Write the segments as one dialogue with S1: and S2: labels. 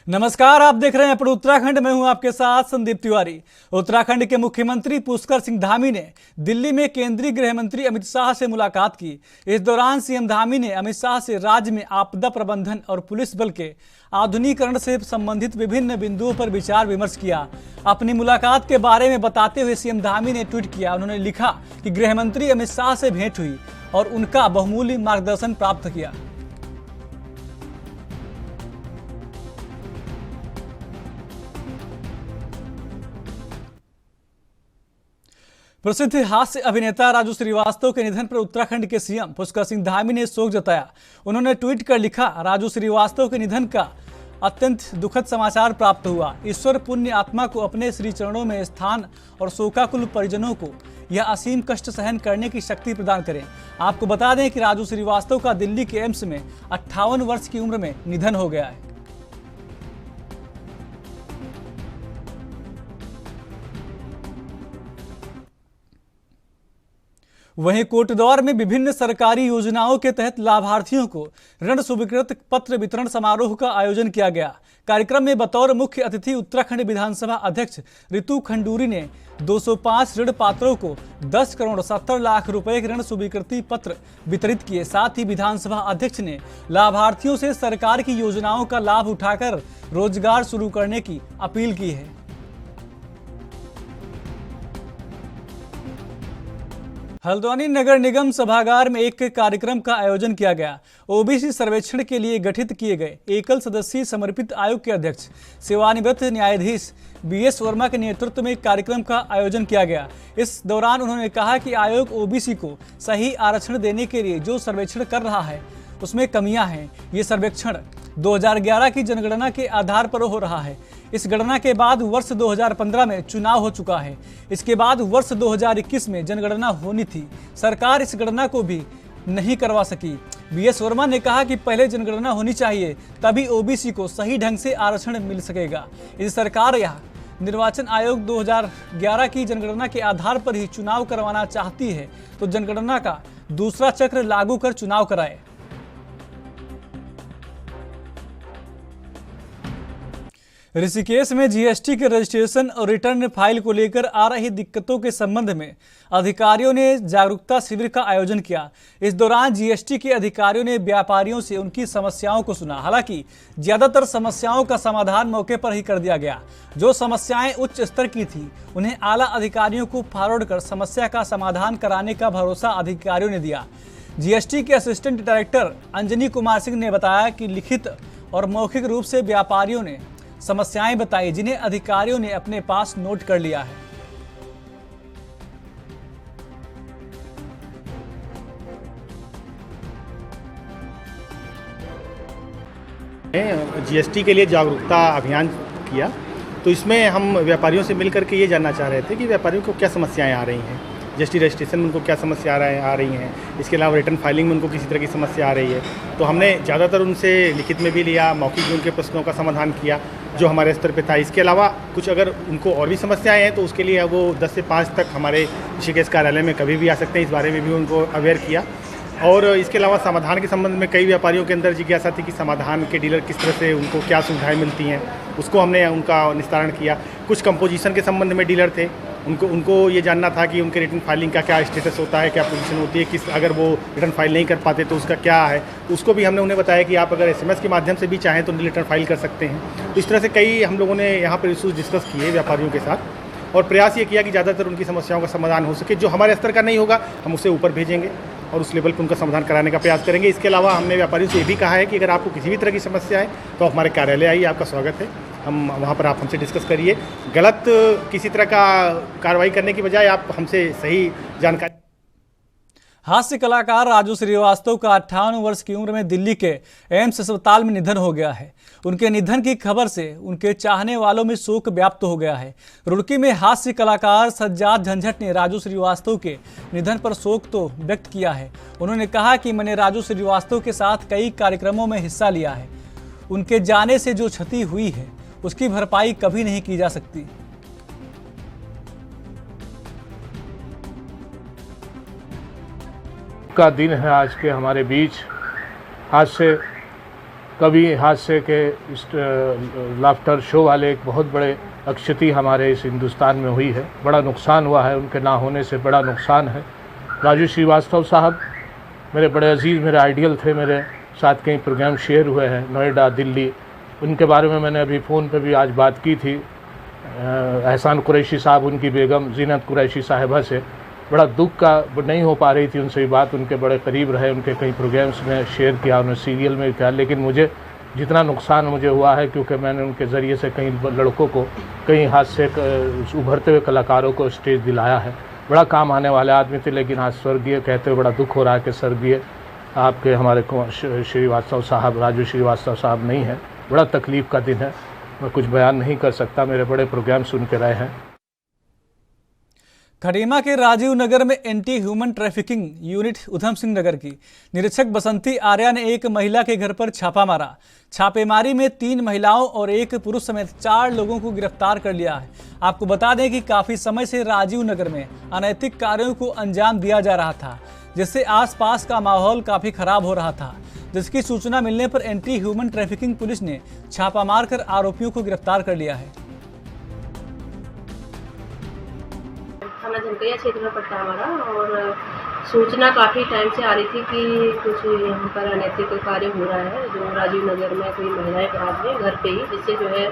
S1: नमस्कार, आप देख रहे हैं अपने उत्तराखंड में हूं आपके साथ संदीप तिवारी। उत्तराखंड के मुख्यमंत्री पुष्कर सिंह धामी ने दिल्ली में केंद्रीय गृह मंत्री अमित शाह से मुलाकात की। इस दौरान सीएम धामी ने अमित शाह से राज्य में आपदा प्रबंधन और पुलिस बल के आधुनिकीकरण से संबंधित विभिन्न बिंदुओं पर विचार विमर्श किया। अपनी मुलाकात के बारे में बताते हुए सीएम धामी ने ट्वीट किया। उन्होंने लिखा कि गृह मंत्री अमित शाह से भेंट हुई और उनका बहुमूल्य मार्गदर्शन प्राप्त किया। प्रसिद्ध हास्य अभिनेता राजू श्रीवास्तव के निधन पर उत्तराखंड के सीएम पुष्कर सिंह धामी ने शोक जताया। उन्होंने ट्वीट कर लिखा, राजू श्रीवास्तव के निधन का अत्यंत दुखद समाचार प्राप्त हुआ। ईश्वर पुण्य आत्मा को अपने श्री चरणों में स्थान और शोकाकुल परिजनों को यह असीम कष्ट सहन करने की शक्ति प्रदान करें। आपको बता दें कि राजू श्रीवास्तव का दिल्ली के एम्स में 58 वर्ष की उम्र में निधन हो गया है। वहीं कोटद्वार में विभिन्न सरकारी योजनाओं के तहत लाभार्थियों को ऋण स्वीकृत पत्र वितरण समारोह का आयोजन किया गया। कार्यक्रम में बतौर मुख्य अतिथि उत्तराखंड विधानसभा अध्यक्ष रितु खंडूरी ने 205 ऋण पात्रों को 10 करोड़ 70 लाख रुपए के ऋण स्वीकृति पत्र वितरित किए। साथ ही विधानसभा अध्यक्ष ने लाभार्थियों से सरकार की योजनाओं का लाभ उठाकर रोजगार शुरू करने की अपील की है। हल्द्वानी नगर निगम सभागार में एक कार्यक्रम का आयोजन किया गया। ओबीसी सर्वेक्षण के लिए गठित किए गए एकल सदस्यीय समर्पित आयोग के अध्यक्ष सेवानिवृत्त न्यायाधीश बीएस वर्मा के नेतृत्व में कार्यक्रम का आयोजन किया गया। इस दौरान उन्होंने कहा कि आयोग ओबीसी को सही आरक्षण देने के लिए जो सर्वेक्षण कर रहा है उसमें कमियां हैं। ये सर्वेक्षण 2011 की जनगणना के आधार पर हो रहा है। इस गणना के बाद वर्ष 2015 में चुनाव हो चुका है। इसके बाद वर्ष 2021 में जनगणना होनी थी। सरकार इस गणना को भी नहीं करवा सकी। बीएस वर्मा ने कहा कि पहले जनगणना होनी चाहिए, तभी ओबीसी को सही ढंग से आरक्षण मिल सकेगा। यदि सरकार या निर्वाचन आयोग 2011 की जनगणना के आधार पर ही चुनाव करवाना चाहती है तो जनगणना का दूसरा चक्र लागू कर चुनाव कराए। ऋषिकेश में जीएसटी के रजिस्ट्रेशन और रिटर्न फाइल को लेकर आ रही दिक्कतों के संबंध में अधिकारियों ने जागरूकता शिविर का आयोजन किया। इस दौरान जीएसटी के अधिकारियों ने व्यापारियों से उनकी समस्याओं को सुना। हालांकि ज्यादातर समस्याओं का समाधान मौके पर ही कर दिया गया। जो समस्याएं उच्च स्तर की थी उन्हें आला अधिकारियों को फॉरवर्ड कर समस्या का समाधान कराने का भरोसा अधिकारियों ने दिया। जीएसटी के असिस्टेंट डायरेक्टर अंजनी कुमार सिंह ने बताया कि लिखित और मौखिक रूप से व्यापारियों ने समस्याएं बताई, जिन्हें अधिकारियों ने अपने पास नोट कर लिया है।
S2: जीएसटी के लिए जागरूकता अभियान किया, तो इसमें हम व्यापारियों से मिलकर के ये जानना चाह रहे थे कि व्यापारियों को क्या समस्याएं आ रही हैं, जीएसटी रजिस्ट्रेशन में उनको क्या समस्या आ रही हैं, इसके अलावा रिटर्न फाइलिंग में उनको किसी तरह की समस्या आ रही है। तो हमने ज़्यादातर उनसे लिखित में भी लिया, मौखिक भी उनके प्रश्नों का समाधान किया जो हमारे स्तर पे था। इसके अलावा कुछ अगर उनको और भी समस्याएं हैं तो उसके लिए वो 10 से 5 तक हमारे ऋषिकेश कार्यालय में कभी भी आ सकते हैं। इस बारे में भी उनको अवेयर किया। और इसके अलावा समाधान के संबंध में कई व्यापारियों के अंदर जिज्ञासा थी कि समाधान के डीलर किस तरह से उनको क्या सुविधाएं मिलती हैं, उसको हमने उनका निस्तारण किया। कुछ कंपोजिशन के संबंध में डीलर थे, उनको ये जानना था कि उनके रिटर्न फाइलिंग का क्या स्टेटस होता है, क्या पोजीशन होती है, किस अगर वो रिटर्न फाइल नहीं कर पाते तो उसका क्या है। उसको भी हमने उन्हें बताया कि आप अगर एसएमएस के माध्यम से भी चाहें तो रिटर्न फाइल कर सकते हैं। तो इस तरह से कई हम लोगों ने यहाँ पर इशूज़ डिस्कस किए व्यापारियों के साथ और प्रयास ये किया कि ज़्यादातर उनकी समस्याओं का समाधान हो सके। जो हमारे स्तर का नहीं होगा हम उसे ऊपर भेजेंगे और उस लेवल पर उनका समाधान कराने का प्रयास करेंगे। इसके अलावा हमने व्यापारियों से ये भी कहा है कि अगर आपको किसी भी तरह की समस्या है तो आप हमारे कार्यालय आइए, आपका स्वागत है। हम वहाँ पर आप हमसे डिस्कस करिए। गलत किसी तरह का कार्रवाई करने की बजाय आप हमसे सही जानकारी।
S1: हास्य कलाकार राजू श्रीवास्तव का 58 वर्ष की उम्र में दिल्ली के एम्स अस्पताल में निधन हो गया है। उनके निधन की खबर से उनके चाहने वालों में शोक व्याप्त हो गया है। रुड़की में हास्य कलाकार सज्जाद झंझट ने राजू श्रीवास्तव के निधन पर शोक तो व्यक्त किया है। उन्होंने कहा कि मैंने राजू श्रीवास्तव के साथ कई कार्यक्रमों में हिस्सा लिया है। उनके जाने से जो क्षति हुई है उसकी भरपाई कभी नहीं की जा सकती।
S3: का दिन है आज के हमारे बीच। आज से कवि हास्य के लाफ्टर शो वाले एक बहुत बड़े अक्षति हमारे इस हिंदुस्तान में हुई है। बड़ा नुकसान हुआ है, उनके ना होने से बड़ा नुकसान है। राजू श्रीवास्तव साहब मेरे बड़े अजीज़, मेरे आइडियल थे, मेरे साथ कई प्रोग्राम शेयर हुए हैं नोएडा, दिल्ली। उनके बारे में मैंने अभी फ़ोन पे भी आज बात की थी एहसान कुरैशी साहब, उनकी बेगम जीनत कुरैशी साहिबा से। बड़ा दुख का नहीं हो पा रही थी उनसे बात, उनके बड़े करीब रहे, उनके कई प्रोग्राम्स में शेयर किया, उन्होंने सीरियल में भी किया, लेकिन मुझे जितना नुकसान मुझे हुआ है क्योंकि मैंने उनके ज़रिए से कई लड़कों को, कई हास्य उभरते हुए कलाकारों को स्टेज दिलाया है। बड़ा काम आने वाले आदमी थे, लेकिन आज स्वर्गीय कहते हुए बड़ा दुख हो रहा है कि स्वर्गीय आपके हमारे श्रीवास्तव साहब, राजू श्रीवास्तव साहब नहीं है। बड़ा तकलीफ़ का दिन है, मैं कुछ बयान नहीं कर सकता, मेरे बड़े प्रोग्राम सुन के रहे हैं।
S1: खटीमा के राजीव नगर में anti human trafficking unit Udham Singh Nagar की निरीक्षक बसंती आर्या ने एक महिला के घर पर छापा मारा। छापेमारी में 3 महिलाओं और 1 पुरुष समेत 4 लोगों को गिरफ्तार कर लिया है। आपको बता दें कि काफी समय से राजीव नगर में अनैतिक कार्यों को अंजाम दिया जा रहा था, जिससे आसपास का माहौल काफी खराब हो रहा था, जिसकी सूचना मिलने पर एंटी ह्यूमन ट्रैफिकिंग पुलिस ने छापा मारकर आरोपियों को गिरफ्तार कर लिया है।
S4: थाना झमकैया क्षेत्र में पड़ता है हमारा, और सूचना काफ़ी टाइम से आ रही थी कि कुछ यहाँ पर अनैतिक कार्य हो रहा है जो राजीव नगर में कोई महिलाएं करा रही है घर पे ही, जिससे जो है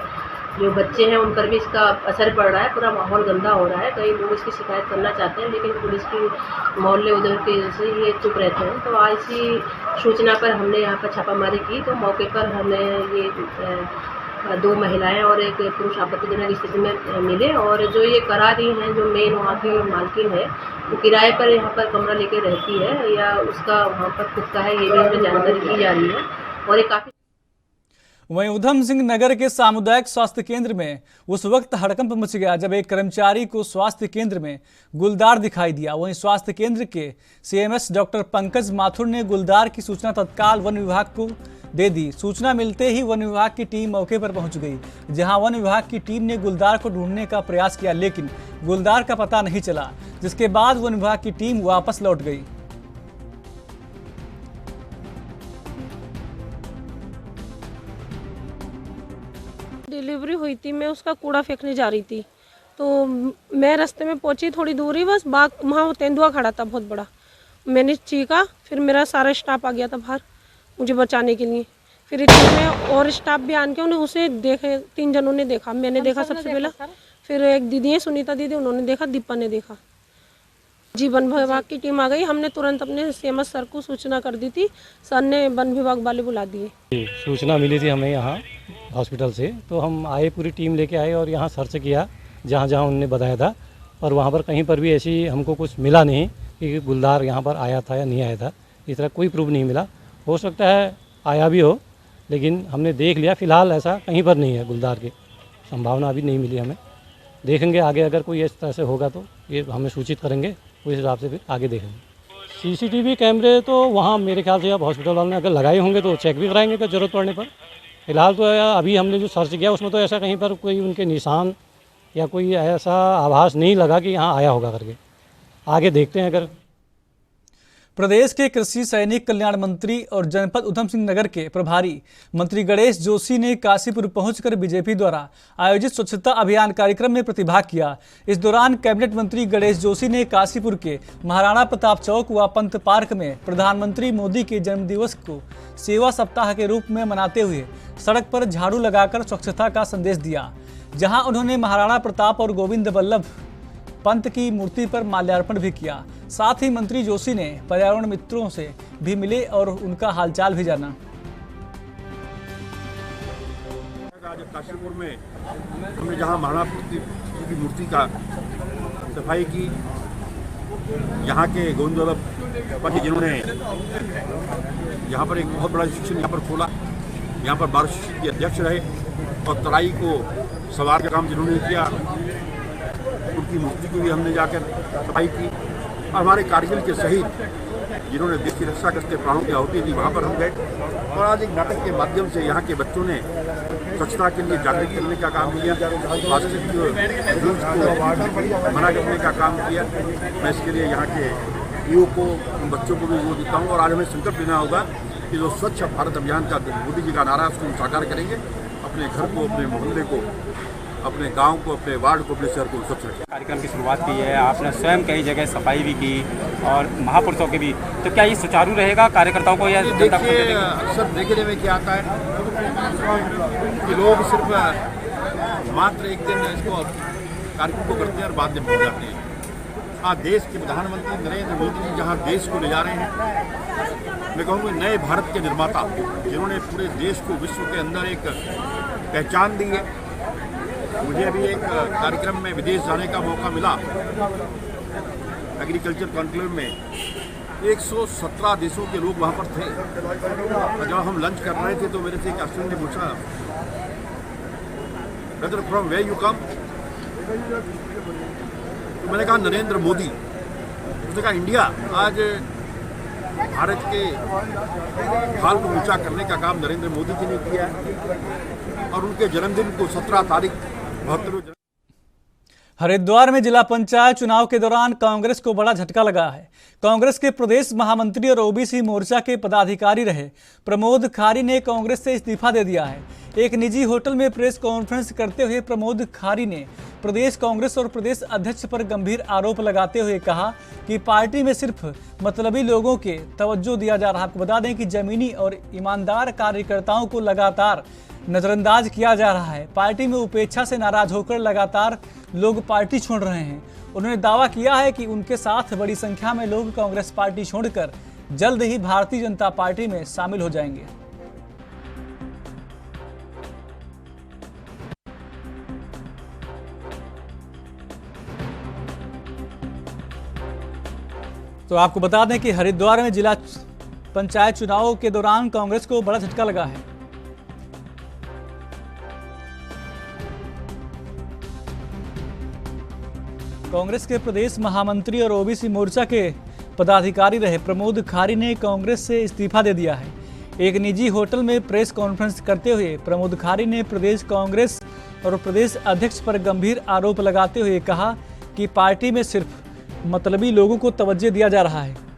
S4: जो बच्चे हैं उन पर भी इसका असर पड़ रहा है, पूरा माहौल गंदा हो रहा है। कई लोग इसकी शिकायत करना चाहते हैं, लेकिन पुलिस की मोहल्ले उधर की वजह से ये चुप रहते हैं। तो आज इसी सूचना पर हमने यहाँ पर छापामारी की, तो मौके पर हमें ये 2 महिलाएं और 1 पुरुष आपत्तिजनक स्थिति में मिले, और जो ये करा रही हैं, जो मेन वहाँ की मालकिन है, वो किराए पर यहाँ पर कमरा लेके रहती है या उसका वहाँ पर खुद का है, ये भी हमें जानकारी की जा रही है। और ये काफ़ी
S1: वहीं उधम सिंह नगर के सामुदायिक स्वास्थ्य केंद्र में उस वक्त हड़कंप मच गया जब एक कर्मचारी को स्वास्थ्य केंद्र में गुलदार दिखाई दिया। वहीं स्वास्थ्य केंद्र के सीएमएस डॉक्टर पंकज माथुर ने गुलदार की सूचना तत्काल वन विभाग को दे दी। सूचना मिलते ही वन विभाग की टीम मौके पर पहुंच गई, जहां वन विभाग की टीम ने गुलदार को ढूंढने का प्रयास किया, लेकिन गुलदार का पता नहीं चला, जिसके बाद वन विभाग की टीम वापस लौट गई।
S5: डिलीवरी हुई थी, मैं उसका कूड़ा फेंकने जा रही थी, तो मैं रास्ते में पहुंची, थोड़ी दूर ही बस बाग वहाँ तेंदुआ खड़ा था बहुत बड़ा। मैंने चीखा, फिर मेरा सारा स्टाफ आ गया था बाहर मुझे बचाने के लिए। फिर इतने में और स्टाफ भी आन के उन्हें उसे देखे, 3 जनों ने देखा, मैंने देखा सबसे पहला, फिर एक दीदी है सुनीता दीदी, उन्होंने देखा, दीपा ने देखा। जी वन विभाग की टीम आ गई, हमने तुरंत अपने सीएमएस सर को सूचना कर दी थी, सर ने वन विभाग वाले बुला दिए।
S6: सूचना मिली थी हमें यहाँ हॉस्पिटल से, तो हम आए, पूरी टीम लेके आए और यहाँ सर्च किया जहाँ जहाँ उन्होंने बताया था, और वहाँ पर कहीं पर भी ऐसी हमको कुछ मिला नहीं कि गुलदार यहाँ पर आया था या नहीं आया था। इस तरह कोई प्रूफ नहीं मिला। हो सकता है आया भी हो, लेकिन हमने देख लिया, फ़िलहाल ऐसा कहीं पर नहीं है, गुलदार की संभावना अभी नहीं मिली हमें। देखेंगे आगे, अगर कोई इस तरह से होगा तो ये हमें सूचित करेंगे, उस हिसाब से फिर आगे देखेंगे। सीसीटीवी कैमरे तो वहाँ मेरे ख्याल से अब हॉस्पिटल वालों ने अगर लगाए होंगे तो चेक भी कराएंगे अगर ज़रूरत पड़ने पर। फिलहाल तो अभी हमने जो सर्च किया उसमें तो ऐसा कहीं पर कोई उनके निशान या कोई ऐसा आभास नहीं लगा कि यहाँ आया होगा करके। आगे देखते हैं। अगर
S1: प्रदेश के कृषि सैनिक कल्याण मंत्री और जनपद उधम सिंह नगर के प्रभारी मंत्री गणेश जोशी ने काशीपुर पहुंचकर बीजेपी द्वारा आयोजित स्वच्छता अभियान कार्यक्रम में प्रतिभाग किया। इस दौरान कैबिनेट मंत्री गणेश जोशी ने काशीपुर के महाराणा प्रताप चौक व पंत पार्क में प्रधानमंत्री मोदी के जन्मदिवस को सेवा सप्ताह के रूप में मनाते हुए सड़क पर झाड़ू लगाकर स्वच्छता का संदेश दिया, जहां उन्होंने महाराणा प्रताप और गोविंद वल्लभ पंत की मूर्ति पर माल्यार्पण भी किया। साथ ही मंत्री जोशी ने पर्यावरण मित्रों से भी मिले और उनका हालचाल भी जाना।
S7: आज काशीपुर में हमने जहाँ महाराणा प्रताप की मूर्ति का सफाई की, यहाँ के गोविंद वल्लभ पंत जिन्होंने यहाँ पर एक बहुत बड़ा इंस्टीट्यूशन यहाँ पर खोला, यहाँ पर भारत के अध्यक्ष रहे और तराई को सवार का काम जिन्होंने किया, उनकी मूर्ति को भी हमने जाकर सफाई की। और हमारे कारगिल के शहीद जिन्होंने देश की रक्षा करते प्राणों की आहुति दी, वहाँ पर हम गए और आज एक नाटक के माध्यम से यहाँ के बच्चों ने स्वच्छता के लिए जागृत करने का काम किया, प्लास्टिक यूज को मना करने का काम किया। मैं इसके लिए यहाँ के युवकों को, उन बच्चों को भी वो देता हूँ। और आज हमें संकल्प लेना होगा कि जो स्वच्छ भारत अभियान का मोदी जी का नारा है उसको हम साकार करेंगे। अपने घर को, अपने मोहल्ले को, अपने गांव को, अपने वार्ड को, अपने शहर को स्वच्छ रखें।
S8: कार्यक्रम की शुरुआत की है आपने, स्वयं कई जगह सफाई भी की और महापुरुषों के भी, तो क्या ये सुचारू रहेगा कार्यकर्ताओं को या जनता को?
S7: देखिए, अक्सर देखने में क्या आता है कि लोग सिर्फ मात्र एक दिन इसको कार्यक्रम को करते हैं और बाद में भूल जाते हैं। आज देश के प्रधानमंत्री नरेंद्र मोदी जी जहाँ देश को ले जा रहे हैं, मैं कहूँगा नए भारत के निर्माता, जिन्होंने पूरे देश को विश्व के अंदर एक पहचान दी है। मुझे अभी एक कार्यक्रम में विदेश जाने का मौका मिला, एग्रीकल्चर कॉन्क्लेव में 117 देशों के लोग वहाँ पर थे। और जब हम लंच कर रहे थे तो मेरे से एक स्टूडेंट ने पूछा, brother from where you come? तो मैंने कहा नरेंद्र मोदी। उसने कहा इंडिया। आज भारत के हाल को ऊंचा करने का काम नरेंद्र मोदी जी ने किया है और उनके जन्मदिन को 17 तारीख 72
S1: हरिद्वार में जिला पंचायत चुनाव के दौरान कांग्रेस को बड़ा झटका लगा है। कांग्रेस के प्रदेश महामंत्री और ओबीसी मोर्चा के पदाधिकारी रहे प्रमोद खारी ने कांग्रेस से इस्तीफा दे दिया है। एक निजी होटल में प्रेस कॉन्फ्रेंस करते हुए प्रमोद खारी ने प्रदेश कांग्रेस और प्रदेश अध्यक्ष पर गंभीर आरोप लगाते हुए कहा कि पार्टी में सिर्फ मतलबी लोगों के तवज्जो दिया जा रहा है। आपको बता दें कि जमीनी और ईमानदार कार्यकर्ताओं को लगातार नजरअंदाज किया जा रहा है। पार्टी में उपेक्षा से नाराज होकर लगातार लोग पार्टी छोड़ रहे हैं। उन्होंने दावा किया है कि उनके साथ बड़ी संख्या में लोग कांग्रेस पार्टी छोड़कर जल्द ही भारतीय जनता पार्टी में शामिल हो जाएंगे। तो आपको बता दें कि हरिद्वार में जिला पंचायत चुनाव के दौरान कांग्रेस को बड़ा झटका लगा है। कांग्रेस के प्रदेश महामंत्री और ओबीसी मोर्चा के पदाधिकारी रहे प्रमोद खारी ने कांग्रेस से इस्तीफा दे दिया है। एक निजी होटल में प्रेस कॉन्फ्रेंस करते हुए प्रमोद खारी ने प्रदेश कांग्रेस और प्रदेश अध्यक्ष पर गंभीर आरोप लगाते हुए कहा कि पार्टी में सिर्फ मतलबी लोगों को तवज्जो दिया जा रहा है।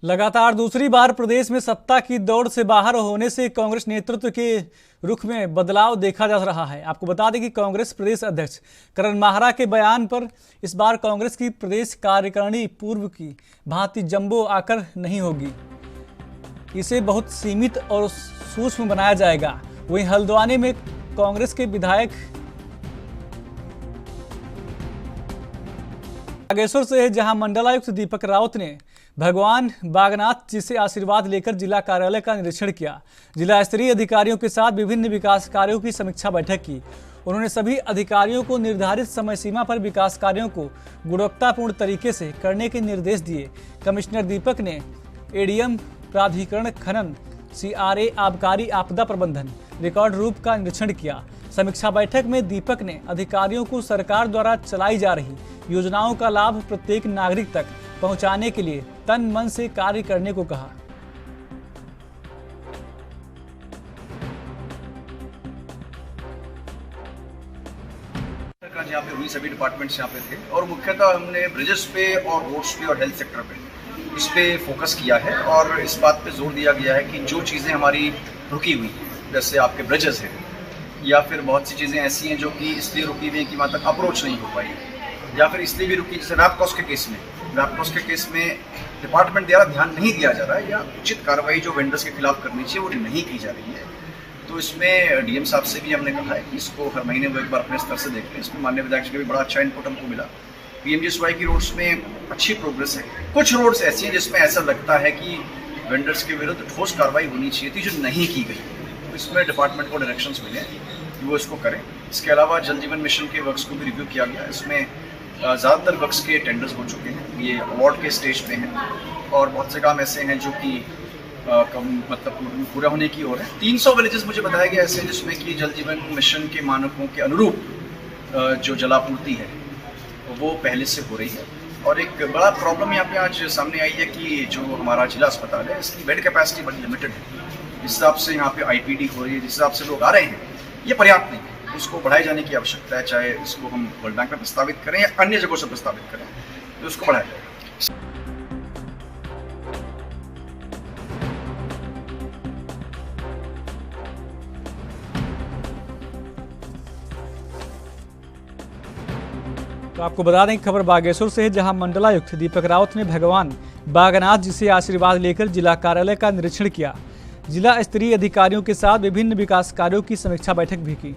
S1: लगातार दूसरी बार प्रदेश में सत्ता की दौड़ से बाहर होने से कांग्रेस नेतृत्व के रुख में बदलाव देखा जा रहा है। आपको बता दें कि कांग्रेस प्रदेश अध्यक्ष करण माहरा के बयान पर इस बार कांग्रेस की प्रदेश कार्यकारिणी पूर्व की भांति जंबो आकर नहीं होगी, इसे बहुत सीमित और सूक्ष्म बनाया जाएगा। वहीं हल्द्वानी में कांग्रेस के विधायक बागेश्वर से जहां मंडलायुक्त दीपक राउत ने भगवान बागनाथ जी से आशीर्वाद लेकर जिला कार्यालय का निरीक्षण किया। जिला स्तरीय अधिकारियों के साथ विभिन्न विकास कार्यों की समीक्षा बैठक की। उन्होंने सभी अधिकारियों को निर्धारित समय सीमा पर विकास कार्यों को गुणवत्तापूर्ण तरीके से करने के निर्देश दिए। कमिश्नर दीपक ने एडीएम प्राधिकरण खनन, सीआरए आबकारी आपदा प्रबंधन रिकॉर्ड रूप का निरीक्षण किया। समीक्षा बैठक में दीपक ने अधिकारियों को सरकार द्वारा चलाई जा रही योजनाओं का लाभ प्रत्येक नागरिक तक पहुंचाने के लिए तन मन से कार्य करने को कहा।
S9: यहाँ पे हुई सभी डिपार्टमेंट्स यहाँ पे थे और मुख्यतः हमने ब्रिजेस पे और रोड्स पे और हेल्थ सेक्टर पे इस पे फोकस किया है और इस बात पे जोर दिया गया है कि जो चीज़ें हमारी रुकी हुई हैं, जैसे आपके ब्रिजेस हैं या फिर बहुत सी चीज़ें ऐसी हैं जो कि इसलिए रुकी हुई हैं कि वहाँ तक अप्रोच नहीं हो पाई, या फिर इसलिए भी रुकी, जैसे रैपकॉस के केस में डिपार्टमेंट द्वारा ध्यान नहीं दिया जा रहा है या उचित कार्रवाई जो वेंडर्स के खिलाफ करनी चाहिए वो नहीं की जा रही है। तो इसमें डीएम साहब से भी हमने कहा है कि इसको हर महीने वो एक बार अपने स्तर से देख लें। इसमें माननीय विधायक का भी बड़ा अच्छा इनपुट हमको मिला। पीएमजीएसवाई की रोड्स में अच्छी प्रोग्रेस है। कुछ रोड्स ऐसी हैं जिसमें ऐसा लगता है कि वेंडर्स के विरुद्ध ठोस कार्रवाई होनी चाहिए थी जो नहीं की गई, तो इसमें डिपार्टमेंट को डायरेक्शंस मिले कि वो इसको करें। इसके अलावा जल जीवन मिशन के वर्क्स को भी रिव्यू किया गया। इसमें ज़्यादातर वर्क्स के टेंडर्स हो चुके हैं, ये अवार्ड के स्टेज पे हैं और बहुत से काम ऐसे हैं जो कि मतलब पूरा होने की ओर है। 300 विलेजेस मुझे बताया गया ऐसे जिसमें कि जल जीवन मिशन के मानकों के अनुरूप जो जलापूर्ति है वो पहले से हो रही है। और एक बड़ा प्रॉब्लम यहाँ पे आज सामने आई है कि जो हमारा जिला अस्पताल है इसकी बेड कैपेसिटी बड़ी लिमिटेड है। जिस हिसाब से यहाँ पे आईपीडी हो रही है, जिस हिसाब से लोग आ रहे हैं, ये पर्याप्त नहीं है। उसको बढ़ाए जाने की आवश्यकता है, चाहे इसको हम वर्ल्ड बैंक में प्रस्तावित करें या अन्य जगहों से प्रस्तावित करें, तो उसको बढ़ाया जाएगा।
S1: तो आपको बता दें कि खबर बागेश्वर से है, जहां मंडलायुक्त दीपक रावत ने भगवान बागनाथ जी से आशीर्वाद लेकर जिला कार्यालय का निरीक्षण किया। जिला स्तरीय अधिकारियों के साथ विभिन्न विकास कार्यों की समीक्षा बैठक भी की।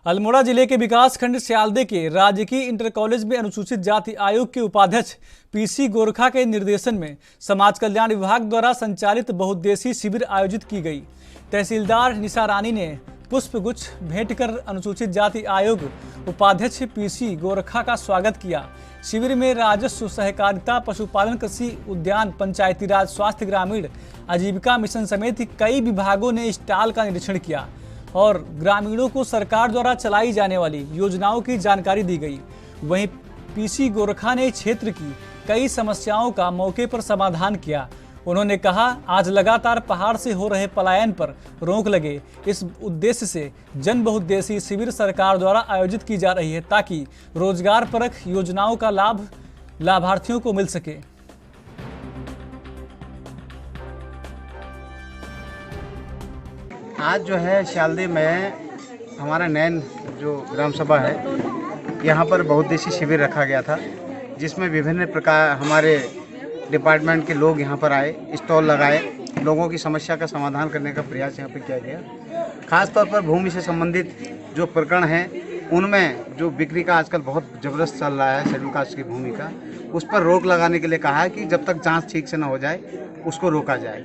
S1: अल्मोड़ा जिले के विकास खंड स्यालदे के राजकीय इंटर कॉलेज में अनुसूचित जाति आयोग के उपाध्यक्ष पीसी गोरखा के निर्देशन में समाज कल्याण विभाग द्वारा संचालित बहुउद्देशीय शिविर आयोजित की गई। तहसीलदार निशा रानी ने पुष्पगुच्छ भेंट कर अनुसूचित जाति आयोग उपाध्यक्ष पीसी गोरखा का स्वागत किया। शिविर में राजस्व, सहकारिता, पशुपालन, कृषि, उद्यान, पंचायती राज, स्वास्थ्य, ग्रामीण आजीविका मिशन समेत कई विभागों ने स्टॉल का निरीक्षण किया और ग्रामीणों को सरकार द्वारा चलाई जाने वाली योजनाओं की जानकारी दी गई। वहीं पीसी गोरखा ने क्षेत्र की कई समस्याओं का मौके पर समाधान किया। उन्होंने कहा, आज लगातार पहाड़ से हो रहे पलायन पर रोक लगे। इस उद्देश्य से जन बहुउद्देशीय शिविर सरकार द्वारा आयोजित की जा रही है ताकि रोजगार परक योजनाओं का लाभ लाभार्थियों को मिल सके।
S10: आज जो है स्यालदे में हमारा नैन जो ग्राम सभा है, यहाँ पर बहुउद्देशीय शिविर रखा गया था, जिसमें विभिन्न प्रकार हमारे डिपार्टमेंट के लोग यहाँ पर आए, स्टॉल लगाए, लोगों की समस्या का समाधान करने का प्रयास यहाँ पर किया गया। खासतौर पर भूमि से संबंधित जो प्रकरण हैं, उनमें जो बिक्री का आजकल बहुत ज़बरदस्त चल रहा है शेड्यूल कास्ट की भूमि का, उस पर रोक लगाने के लिए कहा है कि जब तक जाँच ठीक से न हो जाए उसको रोका जाए।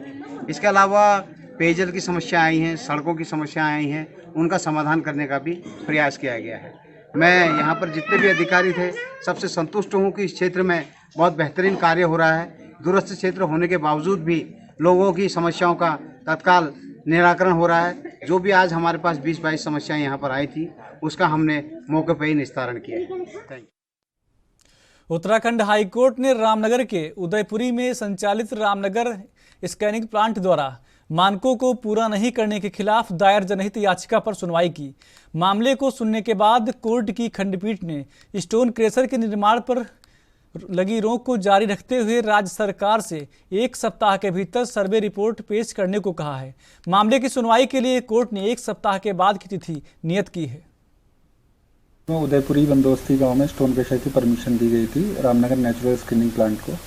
S10: इसके अलावा पेयजल की समस्या आई हैं, सड़कों की समस्या आई हैं, उनका समाधान करने का भी प्रयास किया गया है। मैं यहाँ पर जितने भी अधिकारी थे सबसे संतुष्ट हूँ कि इस क्षेत्र में बहुत बेहतरीन कार्य हो रहा है। दूरस्थ क्षेत्र होने के बावजूद भी लोगों की समस्याओं का तत्काल निराकरण हो रहा है। जो भी आज हमारे पास 20-22 समस्याएं यहाँ पर आई थी, उसका हमने मौके पर ही निस्तारण किया है। Thank you.
S1: उत्तराखंड हाईकोर्ट ने रामनगर के उदयपुरी में संचालित रामनगर स्कैनिंग प्लांट द्वारा मानकों को पूरा नहीं करने के खिलाफ दायर जनहित याचिका पर सुनवाई की। मामले को सुनने के बाद कोर्ट की खंडपीठ ने स्टोन क्रेशर के निर्माण पर लगी रोक को जारी रखते हुए राज्य सरकार से 1 सप्ताह के भीतर सर्वे रिपोर्ट पेश करने को कहा है। मामले की सुनवाई के लिए कोर्ट ने 1 सप्ताह के बाद की तिथि नियत की है।
S11: उदयपुरी बंदोबस्ती गांव में स्टोन क्रेशर की परमिशन दी गई थी रामनगर नेचुरल स्कैनिंग प्लांट को,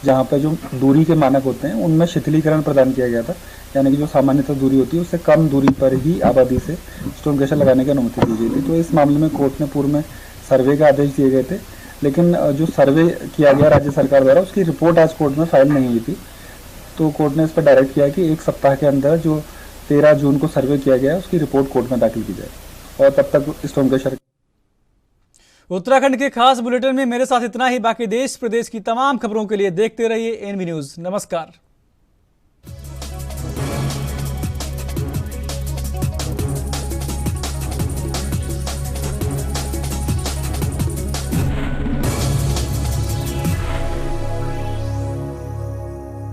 S11: जहां पर जो दूरी के मानक होते हैं उनमें शिथिलीकरण प्रदान किया गया था, यानी कि जो सामान्यतः दूरी होती है उससे कम दूरी पर ही आबादी से स्टोन क्रेशर लगाने की अनुमति दी गई थी। तो इस मामले में कोर्ट ने पूर्व में सर्वे के आदेश दिए गए थे, लेकिन जो सर्वे किया गया राज्य सरकार द्वारा उसकी रिपोर्ट आज कोर्ट में फाइल नहीं हुई थी। तो कोर्ट ने इस पर डायरेक्ट किया कि 1 सप्ताह के अंदर जो 13 जून को सर्वे किया गया है उसकी रिपोर्ट कोर्ट में दाखिल की जाए और तब तक स्टोन क्रेशर।
S1: उत्तराखंड के खास बुलेटिन में मेरे साथ इतना ही। बाकी देश प्रदेश की तमाम खबरों के लिए देखते रहिए एनबी न्यूज़। नमस्कार।